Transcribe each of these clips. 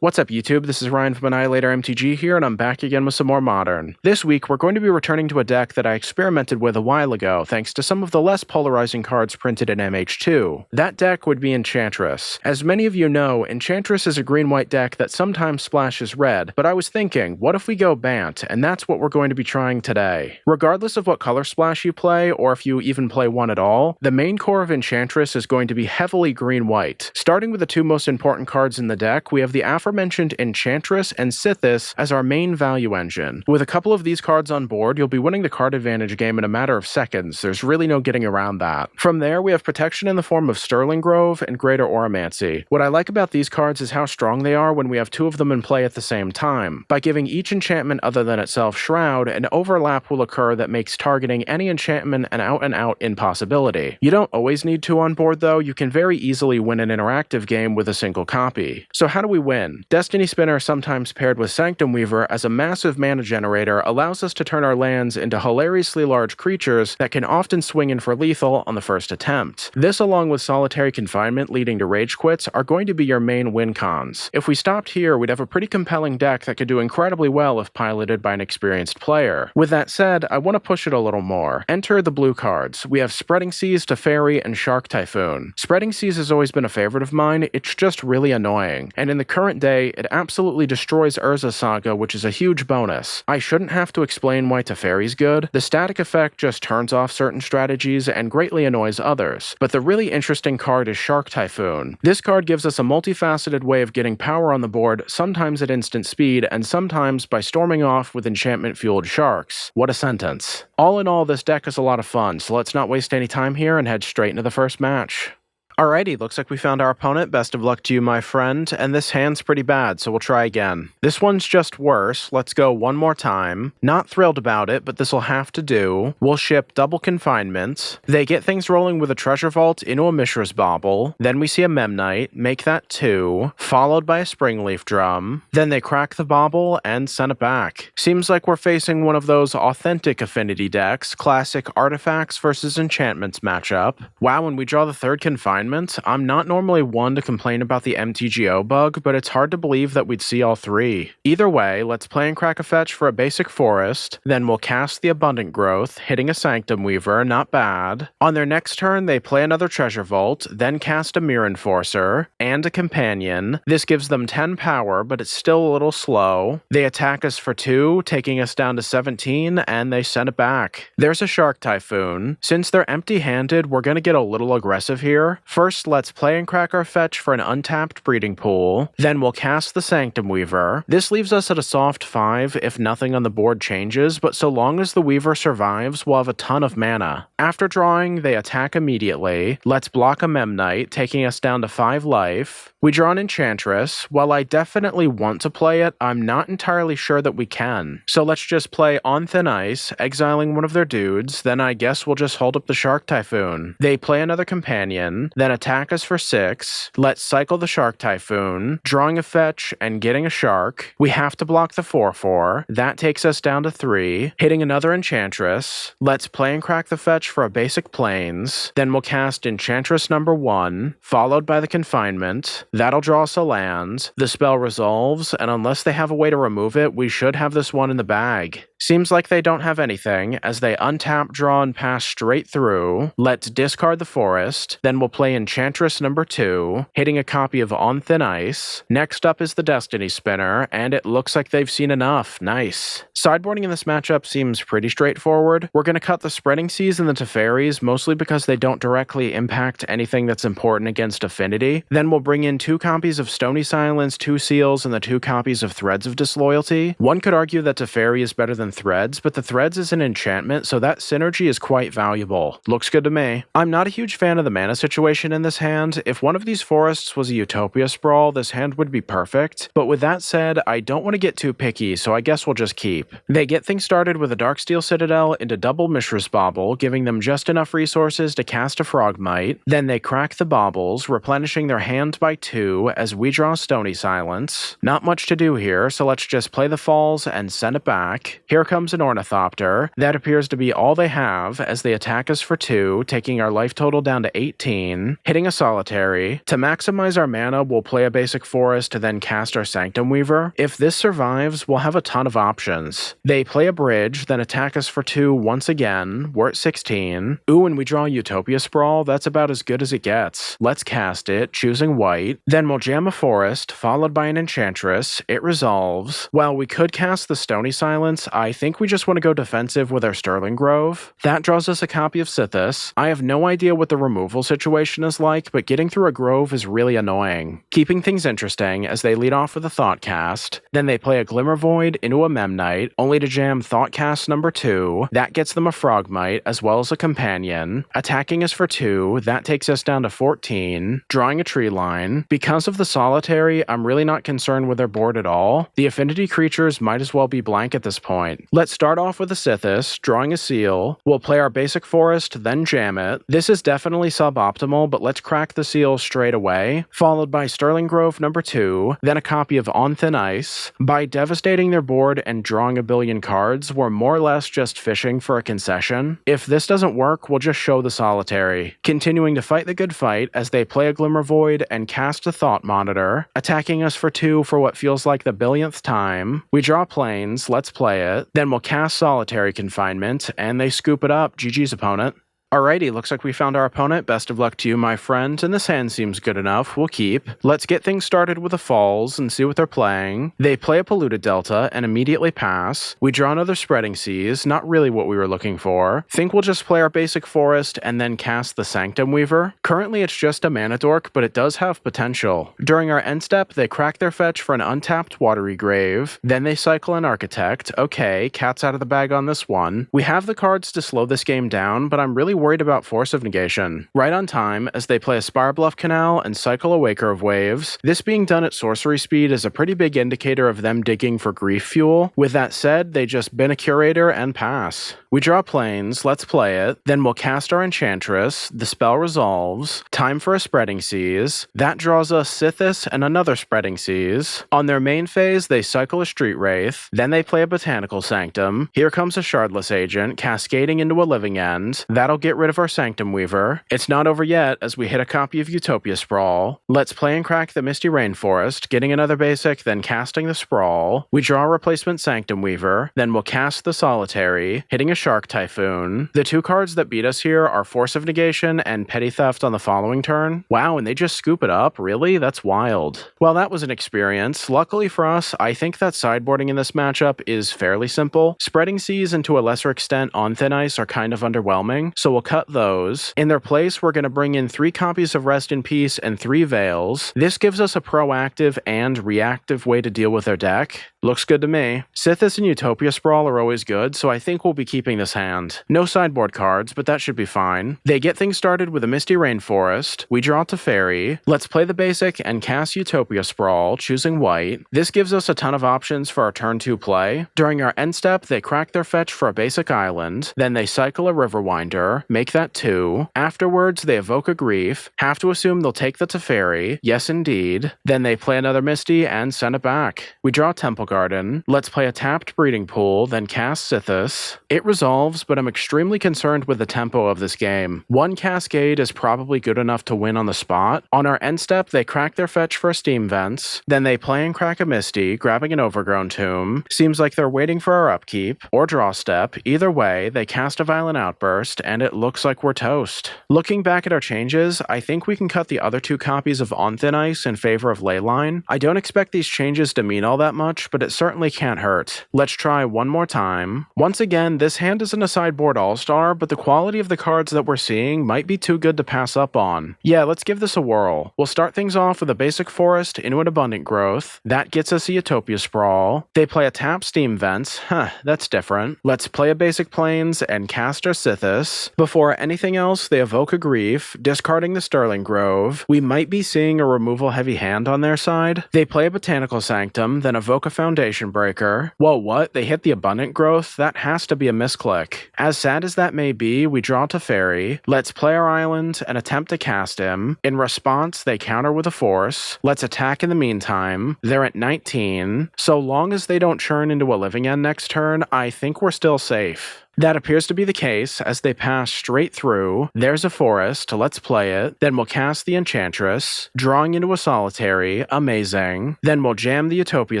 What's up YouTube, this is Ryan from AnnihilatorMTG here, and I'm back again with some more Modern. This week, we're going to be returning to a deck that I experimented with a while ago, thanks to some of the less polarizing cards printed in MH2. That deck would be Enchantress. As many of you know, Enchantress is a green-white deck that sometimes splashes red, but I was thinking, what if we go Bant, and that's what we're going to be trying today. Regardless of what color splash you play, or if you even play one at all, the main core of Enchantress is going to be heavily green-white. Starting with the two most important cards in the deck, we have the aforementioned Enchantress and Sythis as our main value engine. With a couple of these cards on board, you'll be winning the card advantage game in a matter of seconds. There's really no getting around that. From there, we have protection in the form of Sterling Grove and Greater Auramancy. What I like about these cards is how strong they are when we have two of them in play at the same time. By giving each enchantment other than itself Shroud, an overlap will occur that makes targeting any enchantment an out-and-out impossibility. You don't always need two on board though, you can very easily win an interactive game with a single copy. So how do we win? Destiny Spinner, sometimes paired with Sanctum Weaver as a massive mana generator, allows us to turn our lands into hilariously large creatures that can often swing in for lethal on the first attempt. This, along with Solitary Confinement leading to rage quits, are going to be your main win cons. If we stopped here, we'd have a pretty compelling deck that could do incredibly well if piloted by an experienced player. With that said, I want to push it a little more. Enter the blue cards. We have Spreading Seas, Teferi, and Shark Typhoon. Spreading Seas has always been a favorite of mine, it's just really annoying, and in the current day, it absolutely destroys Urza Saga, which is a huge bonus. I shouldn't have to explain why Teferi's good. The static effect just turns off certain strategies and greatly annoys others. But the really interesting card is Shark Typhoon. This card gives us a multifaceted way of getting power on the board, sometimes at instant speed, and sometimes by storming off with enchantment-fueled sharks. What a sentence. All in all, this deck is a lot of fun, so let's not waste any time here and head straight into the first match. Alrighty, looks like we found our opponent. Best of luck to you, my friend. And this hand's pretty bad, so we'll try again. This one's just worse. Let's go one more time. Not thrilled about it, but this'll have to do. We'll ship double confinement. They get things rolling with a treasure vault into a Mishra's Bauble. Then we see a Memnite, make that 2, followed by a Springleaf Drum. Then they crack the Bauble and send it back. Seems like we're facing one of those authentic Affinity decks, classic artifacts versus enchantments matchup. Wow, when we draw the third confinement, I'm not normally one to complain about the MTGO bug, but it's hard to believe that we'd see all three. Either way, let's play and crack a fetch for a basic forest, then we'll cast the Abundant Growth, hitting a Sanctum Weaver, not bad. On their next turn, they play another Treasure Vault, then cast a Mirror Enforcer, and a Companion. This gives them 10 power, but it's still a little slow. They attack us for 2, taking us down to 17, and they send it back. There's a Shark Typhoon. Since they're empty-handed, we're gonna get a little aggressive here. First, let's play and crack our fetch for an untapped Breeding Pool. Then we'll cast the Sanctum Weaver. This leaves us at a soft 5 if nothing on the board changes, but so long as the Weaver survives, we'll have a ton of mana. After drawing, they attack immediately. Let's block a Memnite, taking us down to 5 life. We draw an Enchantress. While I definitely want to play it, I'm not entirely sure that we can. So let's just play On Thin Ice, exiling one of their dudes, then I guess we'll just hold up the Shark Typhoon. They play another Companion, then attack us for 6. Let's cycle the Shark Typhoon, drawing a fetch and getting a shark. We have to block the 4/4. That takes us down to 3, hitting another Enchantress. Let's play and crack the fetch for a basic Plains. Then we'll cast Enchantress number 1, followed by the Confinement. That'll draw us a land. The spell resolves, and unless they have a way to remove it, we should have this one in the bag. Seems like they don't have anything, as they untap, draw, and pass straight through. Let's discard the forest. Then we'll play Enchantress number 2, hitting a copy of On Thin Ice. Next up is the Destiny Spinner, and it looks like they've seen enough. Nice. Sideboarding in this matchup seems pretty straightforward. We're going to cut the Spreading Seas and the Teferis, mostly because they don't directly impact anything that's important against Affinity. Then we'll bring in 2 copies of Stony Silence, 2 Seals, and the 2 copies of Threads of Disloyalty. One could argue that Teferi is better than Threads, but the Threads is an enchantment, so that synergy is quite valuable. Looks good to me. I'm not a huge fan of the mana situation in this hand. If one of these forests was a Utopia Sprawl, this hand would be perfect, but with that said, I don't want to get too picky, so I guess we'll just keep. They get things started with a Darksteel Citadel into double Mishra's Bauble, giving them just enough resources to cast a Frogmite. Then they crack the Baubles, replenishing their hand by 2 as we draw Stony Silence. Not much to do here, so let's just play the Falls and send it back. Here Here comes an Ornithopter. That appears to be all they have as they attack us for 2, taking our life total down to 18, hitting a Solitary. To maximize our mana, we'll play a basic forest, then cast our Sanctum Weaver. If this survives, we'll have a ton of options. They play a bridge, then attack us for 2 once again. We're at 16. Ooh, and we draw Utopia Sprawl. That's about as good as it gets. Let's cast it, choosing white. Then we'll jam a forest, followed by an Enchantress. It resolves. While we could cast the Stony Silence, I think we just want to go defensive with our Sterling Grove. That draws us a copy of Sythis. I have no idea what the removal situation is like, but getting through a grove is really annoying. Keeping things interesting as they lead off with a Thoughtcast. Then they play a Glimmer Void into a Memnite, only to jam Thoughtcast number 2. That gets them a Frogmite, as well as a Companion. Attacking us for 2, that takes us down to 14. Drawing a Treeline. Because of the Solitary, I'm really not concerned with their board at all. The Affinity creatures might as well be blank at this point. Let's start off with a Sythis, drawing a Seal. We'll play our basic forest, then jam it. This is definitely suboptimal, but let's crack the Seal straight away, followed by Sterling Grove number 2, then a copy of On Thin Ice. By devastating their board and drawing a billion cards, we're more or less just fishing for a concession. If this doesn't work, we'll just show the Solitary. Continuing to fight the good fight as they play a Glimmer Void and cast a Thought Monitor, attacking us for 2 for what feels like the billionth time. We draw planes, let's play it, then we'll cast Solitary Confinement, and they scoop it up. GG's opponent. Alrighty, looks like we found our opponent. Best of luck to you, my friend, and this hand seems good enough. We'll keep. Let's get things started with the Falls and see what they're playing. They play a Polluted Delta and immediately pass. We draw another Spreading Seas, not really what we were looking for. Think we'll just play our basic forest and then cast the Sanctum Weaver. Currently it's just a mana dork, but it does have potential. During our end step, they crack their fetch for an untapped Watery Grave. Then they cycle an Architect. Okay, cat's out of the bag on this one. We have the cards to slow this game down, but I'm really worried about Force of Negation. Right on time, as they play a Spirebluff Canal and cycle a Waker of Waves. This being done at sorcery speed is a pretty big indicator of them digging for grief fuel. With that said, they just bin a Curator and pass. We draw planes, let's play it, then we'll cast our Enchantress, the spell resolves, time for a Spreading Seas, that draws us Sythis and another Spreading Seas. On their main phase, they cycle a Street Wraith, then they play a Botanical Sanctum, here comes a Shardless Agent, cascading into a Living End, that'll get rid of our Sanctum Weaver. It's not over yet as we hit a copy of Utopia Sprawl. Let's play and crack the Misty Rainforest, getting another basic, then casting the Sprawl. We draw a replacement Sanctum Weaver, then we'll cast the Solitary, hitting a Shark Typhoon. The 2 cards that beat us here are Force of Negation and Petty Theft on the following turn. Wow, and they just scoop it up? Really? That's wild. Well, that was an experience. Luckily for us, I think that sideboarding in this matchup is fairly simple. Spreading Seas and to a lesser extent On Thin Ice are kind of underwhelming, so we'll cut those. In their place, we're going to bring in 3 copies of Rest in Peace and 3 Veils. This gives us a proactive and reactive way to deal with their deck. Looks good to me. Sythis and Utopia Sprawl are always good, so I think we'll be keeping this hand. No sideboard cards, but that should be fine. They get things started with a Misty Rainforest. We draw Teferi. Let's play the basic and cast Utopia Sprawl, choosing white. This gives us a ton of options for our turn 2 play. During our end step, they crack their fetch for a basic island. Then they cycle a Riverwinder, make that 2. Afterwards, they evoke a Grief. Have to assume they'll take the Teferi. Yes, indeed. Then they play another Misty and send it back. We draw Temple Garden. Let's play a tapped Breeding Pool, then cast Sythis. It resolves, but I'm extremely concerned with the tempo of this game. 1 Cascade is probably good enough to win on the spot. On our end step, they crack their fetch for a Steam Vents. Then they play and crack a Misty, grabbing an Overgrown Tomb. Seems like they're waiting for our upkeep, or draw step. Either way, they cast a Violent Outburst, and it looks like we're toast. Looking back at our changes, I think we can cut the other 2 copies of On Thin Ice in favor of Leyline. I don't expect these changes to mean all that much, but it certainly can't hurt. Let's try one more time. Once again, this hand isn't a sideboard all-star, but the quality of the cards that we're seeing might be too good to pass up on. Yeah, let's give this a whirl. We'll start things off with a basic forest into an Abundant Growth. That gets us a Utopia Sprawl. They play a tap Steam Vents. That's different. Let's play a basic plains and cast our Sythis. Before anything else, they evoke a Grief, discarding the Sterling Grove. We might be seeing a removal-heavy hand on their side. They play a Botanical Sanctum, then evoke a Foundation Breaker. Whoa, what? They hit the Abundant Growth? That has to be a misclick. As sad as that may be, we draw Teferi. Let's play our island and attempt to cast him. In response, they counter with a Force. Let's attack in the meantime. They're at 19. So long as they don't churn into a Living End next turn, I think we're still safe. That appears to be the case, as they pass straight through. There's a Forest, let's play it. Then we'll cast the Enchantress, drawing into a Solitary, amazing. Then we'll jam the Utopia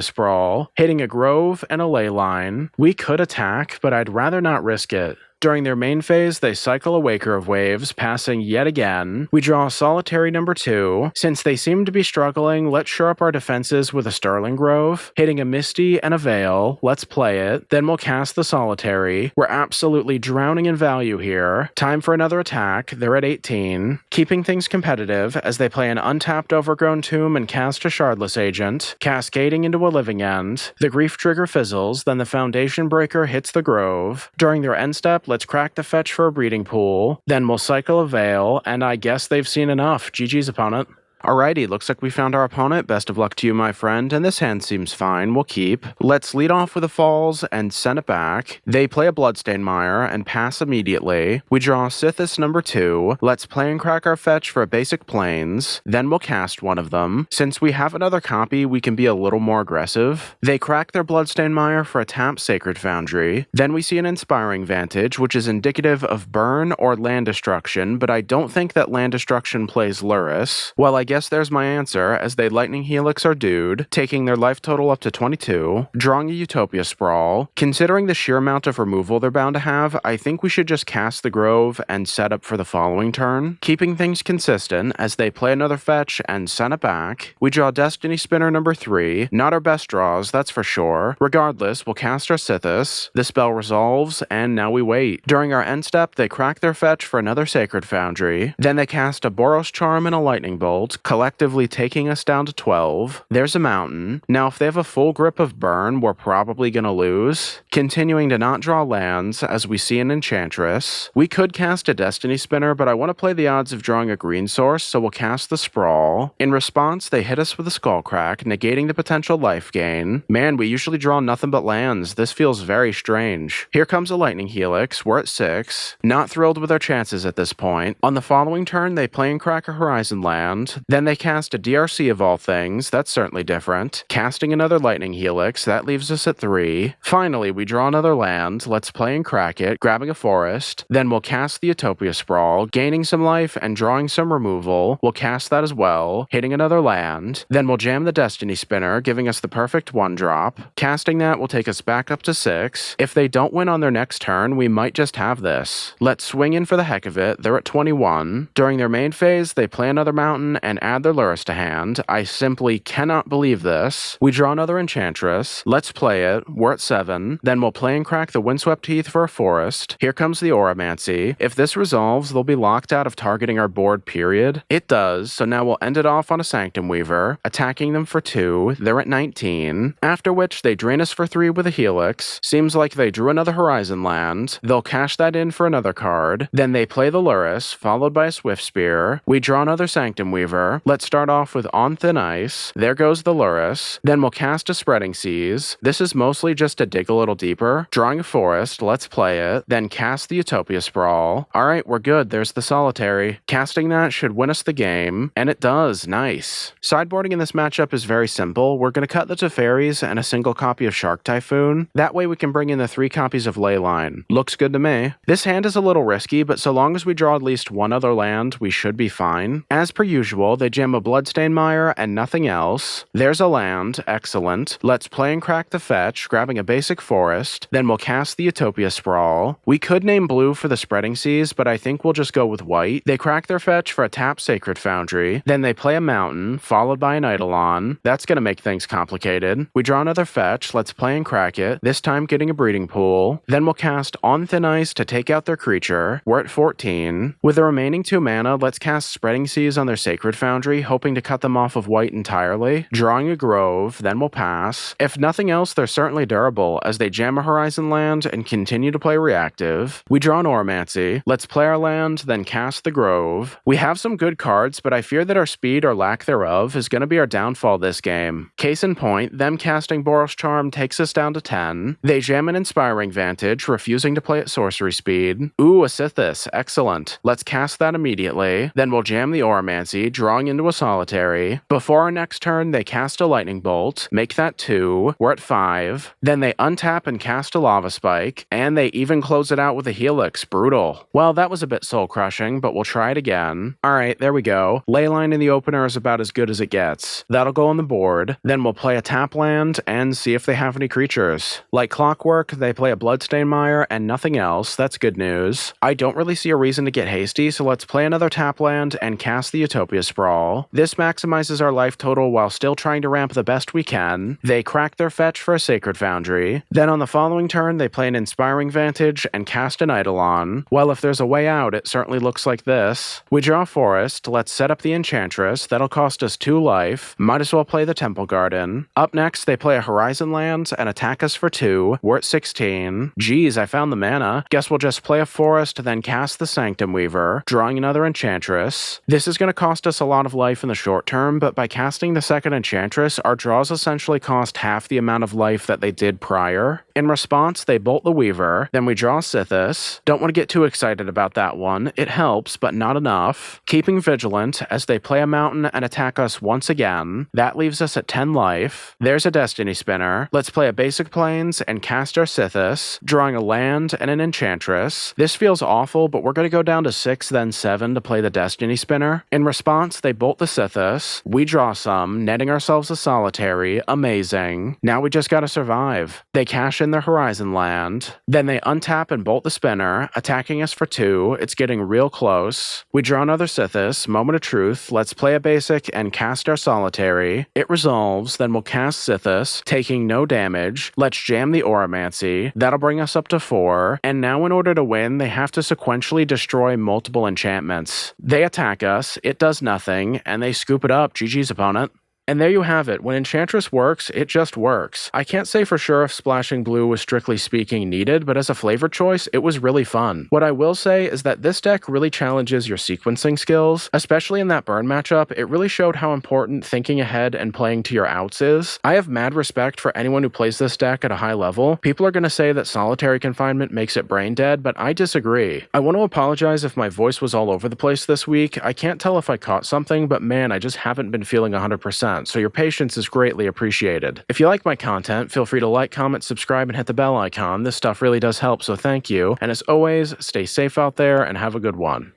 Sprawl, hitting a Grove and a Leyline. We could attack, but I'd rather not risk it. During their main phase, they cycle a Waker of Waves, passing yet again. We draw a Solitary number 2. Since they seem to be struggling, let's shore up our defenses with a Sterling Grove, hitting a Misty and a Veil. Let's play it. Then we'll cast the Solitary. We're absolutely drowning in value here. Time for another attack. They're at 18. Keeping things competitive as they play an untapped Overgrown Tomb and cast a Shardless Agent, cascading into a Living End. The Grief trigger fizzles, then the Foundation Breaker hits the Grove. During their end step, let's crack the fetch for a Breeding Pool. Then we'll cycle a Veil, and I guess they've seen enough. GG's, opponent. Alrighty, looks like we found our opponent. Best of luck to you, my friend, and this hand seems fine. We'll keep. Let's lead off with a Falls and send it back. They play a Bloodstained Mire and pass immediately. We draw Sythis number 2. Let's play and crack our fetch for a basic Plains. Then we'll cast one of them. Since we have another copy, we can be a little more aggressive. They crack their Bloodstained Mire for a tap Sacred Foundry. Then we see an Inspiring Vantage, which is indicative of burn or land destruction, but I don't think that land destruction plays Lurrus. Well, I guess there's my answer, as they Lightning Helix our dude, taking their life total up to 22, drawing a Utopia Sprawl. Considering the sheer amount of removal they're bound to have, I think we should just cast the Grove and set up for the following turn. Keeping things consistent, as they play another fetch and send it back. We draw Destiny Spinner number 3, not our best draws, that's for sure. Regardless, we'll cast our Sythis, the spell resolves, and now we wait. During our end step, they crack their fetch for another Sacred Foundry. Then they cast a Boros Charm and a Lightning Bolt, collectively taking us down to 12. There's a Mountain. Now, if they have a full grip of burn, we're probably gonna lose. Continuing to not draw lands, as we see an Enchantress. We could cast a Destiny Spinner, but I want to play the odds of drawing a green source, so we'll cast the Sprawl. In response, they hit us with a Skullcrack, negating the potential life gain. Man, we usually draw nothing but lands. This feels very strange. Here comes a Lightning Helix. We're at 6. Not thrilled with our chances at this point. On the following turn, they play and crack a Horizon land. Then they cast a DRC of all things. That's certainly different. Casting another Lightning Helix. That leaves us at 3. Finally, we draw another land. Let's play and crack it, grabbing a Forest. Then we'll cast the Utopia Sprawl, gaining some life and drawing some removal. We'll cast that as well, hitting another land. Then we'll jam the Destiny Spinner, giving us the perfect 1-drop. Casting that will take us back up to 6. If they don't win on their next turn, we might just have this. Let's swing in for the heck of it. They're at 21. During their main phase, they play another Mountain and add their Lurrus to hand. I simply cannot believe this. We draw another Enchantress. Let's play it. We're at 7. Then we'll play and crack the Windswept Heath for a Forest. Here comes the Auramancy. If this resolves, they'll be locked out of targeting our board, period. It does, so now we'll end it off on a Sanctum Weaver, attacking them for 2. They're at 19. After which, they drain us for 3 with a Helix. Seems like they drew another Horizon land. They'll cash that in for another card. Then they play the Lurrus, followed by a Swift Spear. We draw another Sanctum Weaver. Let's start off with On Thin Ice. There goes the Lurrus. Then we'll cast a Spreading Seas. This is mostly just to dig a little deeper. Drawing a Forest. Let's play it. Then cast the Utopia Sprawl. Alright, we're good. There's the Solitary. Casting that should win us the game. And it does. Nice. Sideboarding in this matchup is very simple. We're going to cut the Teferis and a single copy of Shark Typhoon. That way we can bring in the 3 copies of Leyline. Looks good to me. This hand is a little risky, but so long as we draw at least one other land, we should be fine. As per usual, they jam a Bloodstained Mire and nothing else. There's a land. Excellent. Let's play and crack the fetch, grabbing a basic Forest. Then we'll cast the Utopia Sprawl. We could name blue for the Spreading Seas, but I think we'll just go with white. They crack their fetch for a tap Sacred Foundry. Then they play a Mountain, followed by an Eidolon. That's gonna make things complicated. We draw another fetch. Let's play and crack it, this time getting a Breeding Pool. Then we'll cast On Thin Ice to take out their creature. We're at 14. With the remaining 2 mana, let's cast Spreading Seas on their Sacred Foundry, hoping to cut them off of white entirely. Drawing a Grove, then we'll pass. If nothing else, they're certainly durable, as they jam a Horizon land and continue to play reactive. We draw an Auramancy. Let's play our land, then cast the Grove. We have some good cards, but I fear that our speed or lack thereof is going to be our downfall this game. Case in point, them casting Boros Charm takes us down to 10. They jam an Inspiring Vantage, refusing to play at sorcery speed. Ooh, a Sythis. Excellent. Let's cast that immediately. Then we'll jam the Auramancy, drawing into a Solitary. Before our next turn, they cast a Lightning Bolt. Make that 2. We're at 5. Then they untap and cast a Lava Spike, and they even close it out with a Helix. Brutal. Well, that was a bit soul-crushing, but we'll try it again. Alright, there we go. Leyline in the opener is about as good as it gets. That'll go on the board. Then we'll play a tap land and see if they have any creatures. Like clockwork, they play a Bloodstained Mire and nothing else. That's good news. I don't really see a reason to get hasty, so let's play another tap land and cast the Utopia Sprawl. This maximizes our life total while still trying to ramp the best we can. They crack their fetch for a Sacred Foundry. Then on the following turn, they play an Inspiring Vantage and cast an Eidolon. Well, if there's a way out, it certainly looks like this. We draw a Forest. Let's set up the Enchantress. That'll cost us 2 life. Might as well play the Temple Garden. Up next, they play a Horizon land and attack us for 2. We're at 16. Geez, I found the mana. Guess we'll just play a Forest, then cast the Sanctum Weaver, drawing another Enchantress. This is going to cost us a lot of life in the short term, but by casting the second Enchantress, our draws essentially cost half the amount of life that they did prior. In response, they bolt the Weaver, then we draw Sythis. Don't want to get too excited about that one. It helps, but not enough. Keeping vigilant as they play a mountain and attack us once again. That leaves us at 10 life. There's a Destiny Spinner. Let's play a basic Plains and cast our Sythis, drawing a land and an Enchantress. This feels awful, but we're going to go down to 6, then 7 to play the Destiny Spinner. In response, they bolt the Sythis. We draw some, netting ourselves a Solitary. Amazing. Now we just gotta survive. They cash in their Horizon land. Then they untap and bolt the Spinner, attacking us for 2. It's getting real close. We draw another Sythis. Moment of truth. Let's play a basic and cast our Solitary. It resolves, then we'll cast Sythis, taking no damage. Let's jam the Auramancy. That'll bring us up to 4. And now in order to win, they have to sequentially destroy multiple enchantments. They attack us, it does nothing, and they scoop it up. GG's opponent. And there you have it. When Enchantress works, it just works. I can't say for sure if splashing blue was strictly speaking needed, but as a flavor choice, it was really fun. What I will say is that this deck really challenges your sequencing skills, especially in that burn matchup. It really showed how important thinking ahead and playing to your outs is. I have mad respect for anyone who plays this deck at a high level. People are going to say that Solitary Confinement makes it brain dead, but I disagree. I want to apologize if my voice was all over the place this week. I can't tell if I caught something, but man, I just haven't been feeling 100%. So your patience is greatly appreciated. If you like my content, feel free to like, comment, subscribe, and hit the bell icon. This stuff really does help, so thank you. And as always, stay safe out there and have a good one.